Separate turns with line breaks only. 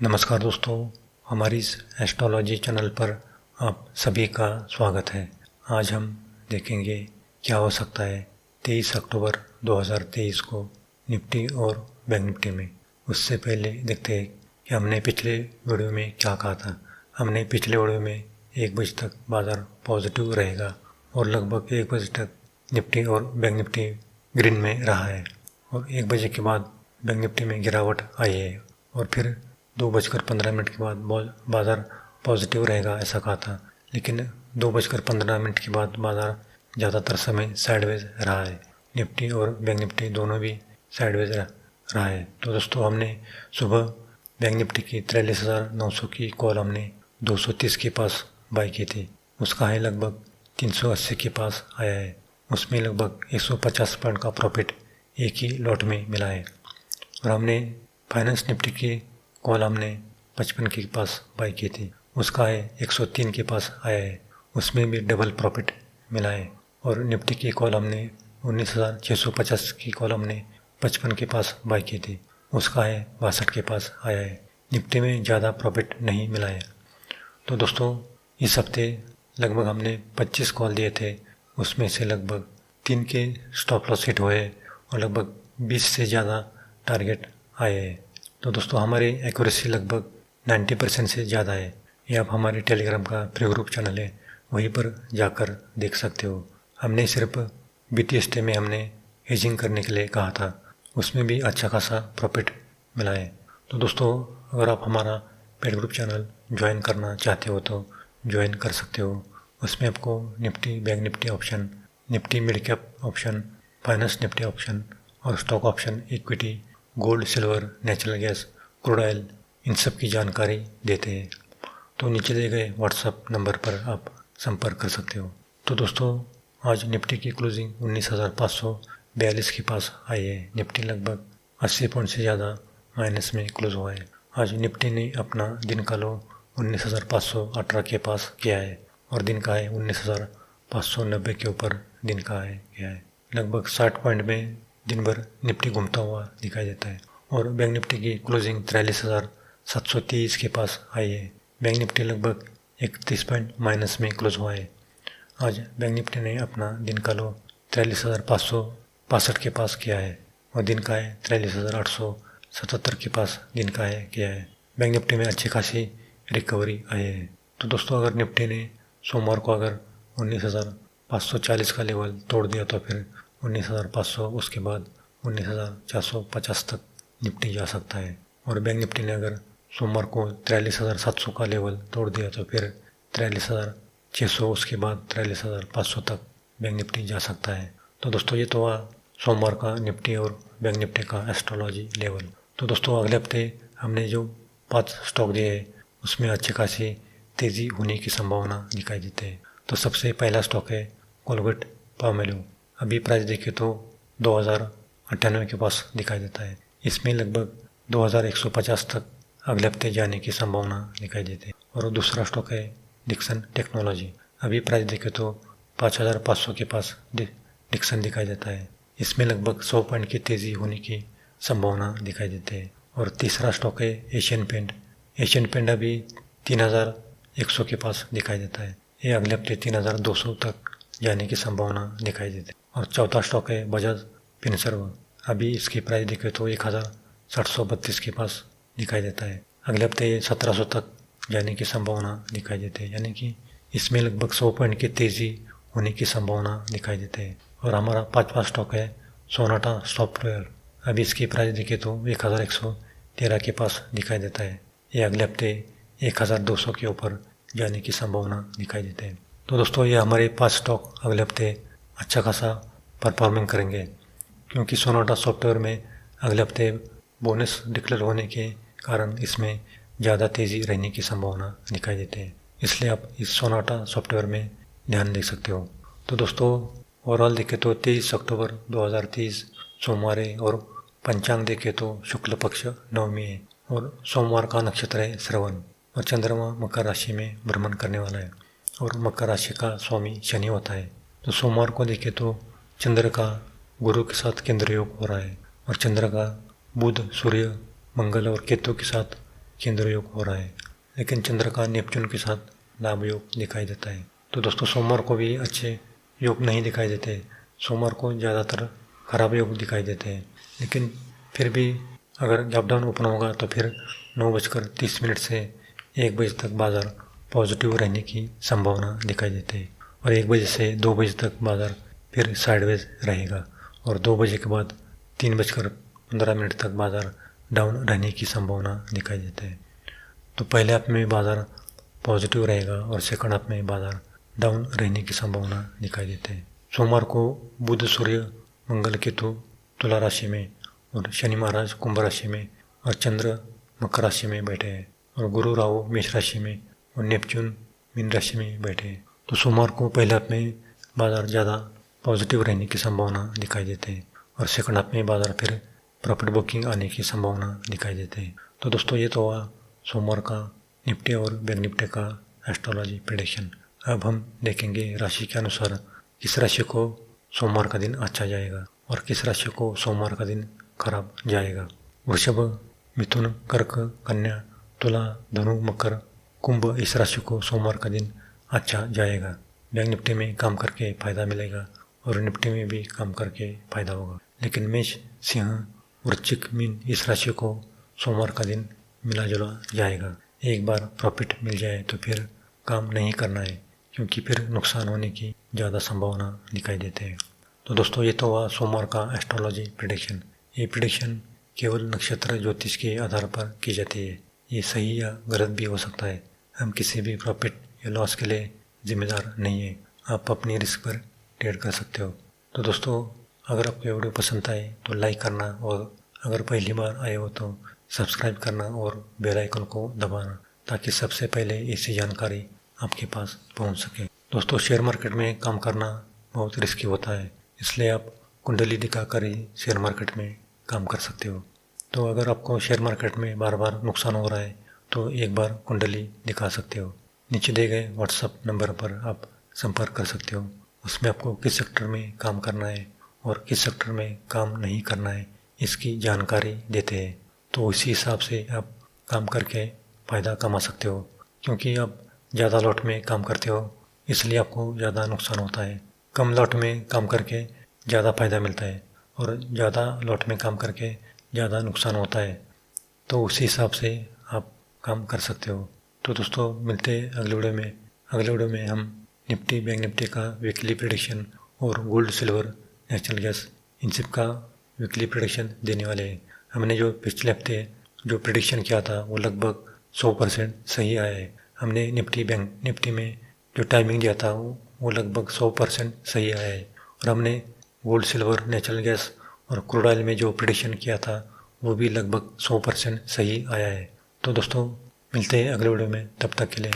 नमस्कार दोस्तों, हमारी इस एस्ट्रोलॉजी चैनल पर आप सभी का स्वागत है। आज हम देखेंगे क्या हो सकता है 23 अक्टूबर 2023 को निफ्टी और बैंक निफ्टी में। उससे पहले देखते हैं कि हमने पिछले वीडियो में क्या कहा था। हमने पिछले वीडियो में 1 बजे तक बाज़ार पॉजिटिव रहेगा और लगभग 1 बजे तक निफ्टी और बैंक निफ्टी ग्रीन में रहा है और 1 बजे के बाद बैंक निफ्टी में गिरावट आई है और फिर 2:15 के बाद बाज़ार पॉजिटिव रहेगा ऐसा कहा था, लेकिन 2:15 के बाद बाज़ार ज़्यादातर समय साइडवेज रहा है। निफ्टी और बैंक निफ्टी दोनों भी साइडवेज रहा है। तो दोस्तों, हमने सुबह बैंक निफ्टी की 43,900 की कॉल हमने 230 के पास बाई की थी। उसका हाई लगभग 380 के पास आया है। उसमें लगभग 150 पॉइंट का प्रॉफिट एक ही लॉट में मिला है। और हमने फाइनेंस निफ्टी की कॉल हमने 55 के पास बाई की थी। उसका है 103 के पास आया है। उसमें भी डबल प्रॉफिट मिला है। और निफ्टी की कॉल हमने 19,650 की कॉल हमने 55 के पास बाई की थी। उसका है 62 के पास आया है। निफ्टी में ज़्यादा प्रॉफिट नहीं मिला है। तो दोस्तों, इस हफ्ते लगभग हमने 25 कॉल दिए थे। उसमें से लगभग 3 के स्टॉप लॉस हिट हुए और लगभग 20 से ज़्यादा टारगेट आए हैं। तो दोस्तों, हमारी एक्यूरेसी लगभग 90% से ज़्यादा है। ये आप हमारे टेलीग्राम का प्री ग्रुप चैनल है, वहीं पर जाकर देख सकते हो। हमने सिर्फ BTST में हमने हेजिंग करने के लिए कहा था, उसमें भी अच्छा खासा प्रॉफिट मिला है। तो दोस्तों, अगर आप हमारा पेड ग्रुप चैनल ज्वाइन करना चाहते हो तो ज्वाइन कर सकते हो। उसमें आपको Nifty, bank Nifty option, Nifty mid cap option, finance Nifty option और stock option, equity, gold, silver, natural gas, crude oil, इन सब की जानकारी देते हैं। तो नीचे दिए गए व्हाट्सएप नंबर पर आप संपर्क कर सकते हो। तो दोस्तों, आज निफ्टी की क्लोजिंग 19,542 के पास आई है। निफ्टी लगभग 80 पॉइंट से ज़्यादा माइनस में क्लोज हुआ है। आज निफ्टी ने अपना दिन का लो 19,518 के पास किया है और दिन का है 19,590 के ऊपर दिन का है किया है। लगभग 60 पॉइंट में दिन भर निफ्टी घूमता हुआ दिखाई देता है। और बैंक निफ्टी की क्लोजिंग 43,723 के पास आई है। बैंक निफ्टी लगभग 31 पॉइंट माइनस में क्लोज हुआ है। आज बैंक निफ्टी ने अपना दिन का लो 43,562 के पास किया है और दिन का है 43,877 के पास दिन का है किया है। बैंक निफ्टी में अच्छी खासी रिकवरी आई है। तो दोस्तों, अगर निफ्टी ने सोमवार को अगर 19,540 का लेवल तोड़ दिया तो फिर 19,500, उसके बाद 19,450 तक निफ्टी जा सकता है। और बैंक निफ्टी ने अगर सोमवार को 43,700 का लेवल तोड़ दिया तो फिर 43,600, उसके बाद 43,500 तक बैंक निफ्टी जा सकता है। तो दोस्तों, ये तो हुआ सोमवार का निफ्टी और बैंक निफ्टी का एस्ट्रोलॉजी लेवल। तो दोस्तों, अगले हफ्ते हमने जो 5 स्टॉक दिए हैं उसमें अच्छी खासी तेज़ी होने की संभावना दिखाई देती है। तो सबसे पहला स्टॉक है कोलगेट पाल्मोलिव। अभी प्राइस देखें तो 2,098 के पास दिखाई देता है। इसमें लगभग 2,150 तक अगले हफ्ते जाने की संभावना दिखाई देती है। और दूसरा स्टॉक है डिक्सन टेक्नोलॉजी। अभी प्राइस देखें तो 5,500 के पास डिक्सन दिखाई देता है। इसमें लगभग 100 पॉइंट की तेज़ी होने की संभावना दिखाई देती है। और तीसरा स्टॉक है एशियन पेंट। एशियन पेंट अभी 3,100 के पास दिखाई देता है। ये अगले हफ्ते 3,200 तक जाने की संभावना दिखाई देती है। और चौथा स्टॉक है बजाज फिनसर्व। अभी इसकी प्राइस देखें तो 1,732 के पास दिखाई देता है। अगले हफ्ते ये 1,700 तक जाने की संभावना दिखाई देती है, यानी कि इसमें लगभग 100 पॉइंट की तेज़ी होने की संभावना दिखाई देती है। और हमारा पांचवा स्टॉक है सोनाटा सॉफ्टवेयर। अभी इसकी प्राइस देखें तो 1,113 के पास दिखाई देता है। ये अगले हफ्ते 1,200 के ऊपर जाने की संभावना दिखाई देती है। तो दोस्तों, ये हमारे 5 स्टॉक अगले हफ्ते अच्छा खासा परफॉर्मिंग करेंगे, क्योंकि सोनाटा सॉफ्टवेयर में अगले हफ्ते बोनस डिक्लेयर होने के कारण इसमें ज़्यादा तेज़ी रहने की संभावना दिखाई देती है। इसलिए आप इस सोनाटा सॉफ्टवेयर में ध्यान दे सकते हो। तो दोस्तों, ओवरऑल देखें तो 23 अक्टूबर 2023 सोमवार है और पंचांग देखें तो शुक्ल पक्ष नवमी है और सोमवार का नक्षत्र है श्रवण और चंद्रमा मकर राशि में भ्रमण करने वाला है और मकर राशि का स्वामी शनि होता है। तो सोमवार को देखें तो चंद्र का गुरु के साथ केंद्र योग हो रहा है और चंद्र का बुध, सूर्य, मंगल और केतु के साथ केंद्र योग हो रहा है, लेकिन चंद्र का नेपच्यून के साथ लाभ योग दिखाई देता है। तो दोस्तों सोमवार को भी अच्छे योग नहीं दिखाई देते, सोमवार को ज़्यादातर खराब योग दिखाई देते हैं। लेकिन फिर भी अगर गैप डाउन ओपन होगा तो फिर 9:30 से 1 बजे तक बाज़ार पॉजिटिव रहने की संभावना दिखाई देती है, और 1 बजे से 2 बजे तक बाज़ार फिर साइडवेज रहेगा, और 2 बजे के बाद 3:15 तक बाज़ार डाउन रहने की संभावना दिखाई देती है। तो पहले हाफ में बाज़ार पॉजिटिव रहेगा और सेकंड हाफ में बाज़ार डाउन रहने की संभावना दिखाई देती है। सोमवार को बुध, सूर्य, मंगल, केतु तुला राशि में, और शनि महाराज कुंभ राशि में, और चंद्र मकर राशि में बैठे हैं, और गुरु राहु मेष राशि में, और नेपच्यून मीन राशि में बैठे हैं। तो सोमवार को पहले हाफ में बाज़ार ज़्यादा पॉजिटिव रहने की संभावना दिखाई देते हैं, और सेकंड हाफ में बाज़ार फिर प्रॉफिट बुकिंग आने की संभावना दिखाई देते हैं। तो दोस्तों ये तो हुआ सोमवार का निफ्टी और बैंक निफ्टी का एस्ट्रोलॉजी प्रेडिक्शन। अब हम देखेंगे राशि के अनुसार किस राशि को सोमवार का दिन अच्छा जाएगा और किस राशि को सोमवार का दिन खराब जाएगा। वृषभ, मिथुन, कर्क, कन्या, तुला, धनु, मकर, कुंभ इस राशि को सोमवार का दिन अच्छा जाएगा। बैंक निफ्टी में काम करके फ़ायदा मिलेगा और निफ्टी में भी काम करके फ़ायदा होगा। लेकिन मेष, सिंह, वृश्चिक, मीन इस राशि को सोमवार का दिन मिला जुला जाएगा। एक बार प्रॉफिट मिल जाए तो फिर काम नहीं करना है, क्योंकि फिर नुकसान होने की ज़्यादा संभावना दिखाई देते हैं। तो दोस्तों ये तो हुआ सोमवार का एस्ट्रोलॉजी प्रेडिक्शन। ये प्रेडिक्शन केवल नक्षत्र ज्योतिष के आधार पर की जाती है। ये सही या गलत भी हो सकता है। हम किसी भी प्रॉफिट या लॉस के लिए जिम्मेदार नहीं है। आप अपनी रिस्क पर ट्रेड कर सकते हो। तो दोस्तों अगर आपको वीडियो पसंद आए तो लाइक करना, और अगर पहली बार आए हो तो सब्सक्राइब करना और बेल आइकन को दबाना, ताकि सबसे पहले ऐसी जानकारी आपके पास पहुंच सके। दोस्तों शेयर मार्केट में काम करना बहुत रिस्की होता है, इसलिए आप कुंडली दिखाकर ही शेयर मार्केट में काम कर सकते हो। तो अगर आपको शेयर मार्केट में बार बार नुकसान हो रहा है तो एक बार कुंडली दिखा सकते हो। नीचे दिए गए व्हाट्सएप नंबर पर आप संपर्क कर सकते हो। उसमें आपको किस सेक्टर में काम करना है और किस सेक्टर में काम नहीं करना है इसकी जानकारी देते हैं। तो उसी हिसाब से आप काम करके फ़ायदा कमा सकते हो। क्योंकि आप ज़्यादा लॉट में काम करते हो इसलिए आपको ज़्यादा नुकसान होता है। कम लॉट में काम करके ज़्यादा फ़ायदा मिलता है, और ज़्यादा लॉट में काम करके ज़्यादा नुकसान होता है। तो उसी हिसाब से आप काम कर सकते हो। तो दोस्तों मिलते हैं अगले वीडियो में। अगले वीडियो में हम निफ्टी, बैंक निफ्टी का वीकली प्रेडिक्शन और gold, silver, natural gas in सब का वीकली प्रेडिक्शन देने वाले हैं। हमने जो पिछले हफ्ते जो प्रेडिक्शन किया था वो लगभग 100% सही आया है। हमने निफ्टी, बैंक निफ्टी में जो टाइमिंग दिया था वो लगभग 100% सही आया है। और हमने गोल्ड, सिल्वर, नेचुरल गैस और क्रूड ऑयल में जो प्रेडिक्शन किया था वो भी लगभग 100% सही आया है। तो दोस्तों मिलते हैं अगले वीडियो में, तब तक के लिए